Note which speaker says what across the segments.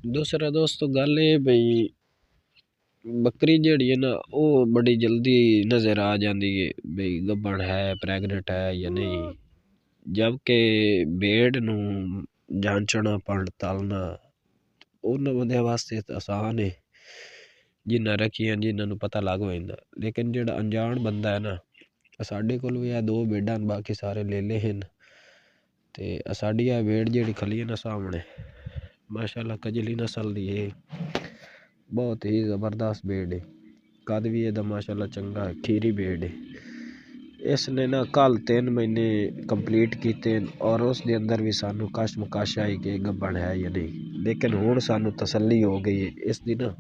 Speaker 1: दूसरा दोस्तों गल ये बई बकरी जेहड़ी है ना वो बड़ी जल्दी नज़र आ जाती है बई गब्बन है प्रैगनेंट है या नहीं। जबकि भेड़ नू जांचना पड़तालना उन्हें वास्ते आसान है जिन्ना रखियां जिन्होंने पता लग जाता। लेकिन जेड़ा अनजान बंदा है ना साढ़े कोल भी है 2 भेडां बाकी सारे लेले हैं ते साड़ी आ भेड़ जेहड़ी खली है ना सामने माशाल्लाह कजली नस्ल दी है बहुत ही ज़बरदस्त भेड़ है। कद भी एदा माशाल्लाह चंगा है खीरी भेड़ है। इसने ना कल 3 महीने कंप्लीट किए और उस दे अंदर भी सानू कश आई कि गब्बन है या नहीं। लेकिन हुण सानू तसल्ली हो गई है इसकी ना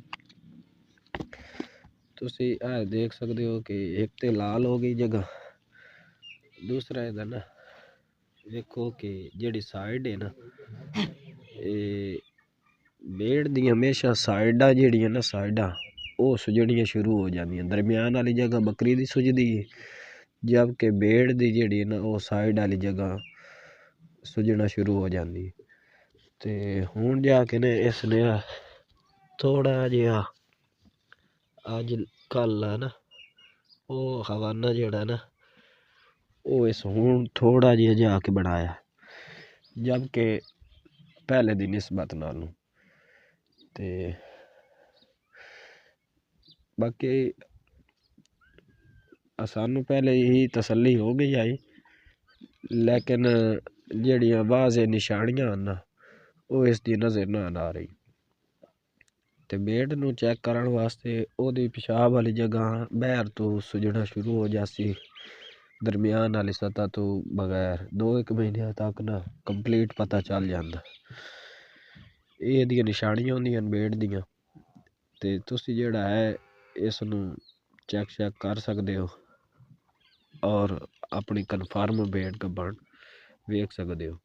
Speaker 1: तुसी देख सकते हो कि एक तो लाल हो गई जगह दूसरा इहदा ना देखो कि जेड़ी साइड है ना भेड़ दी हमेशा साइडा जेहड़ियां ना साइडा वो सुजनियां शुरू हो जांदियां दरम्यान वाली जगह बकरी दी सुजदी है जबकि भेड़ दी जेहड़ी है ना वो साइड वाली जगह सुजना शुरू हो जाती है। ते हुण जाके ना इसने थोड़ा जिहा अज कल है ना वो हवाना जेड़ा ना वो इस हुण थोड़ा जिहा जाके बनाया जबकि पहले दी निस्बत नालों ते बाकी सानू पहले ही तसल्ली हो गई आई। लेकिन जेहड़ियां बाज़ निशानियां ना वो इसकी नज़र ना आ रही ते भेड़ नू चेक करन वास्ते ओदी पेशाब वाली जगह बहर तो सुजना शुरू हो जासी दरम्यान वाली सतह तो बगैर 2-1 महीने तक ना कंप्लीट पता चल जाता। ये एदियां निशानियां होंदियां भेड़ दियां ते तुसी जेहड़ा है इस नू चेक कर सकते हो और अपनी कन्फर्म भेड़ गब्बन वेख सकते हो।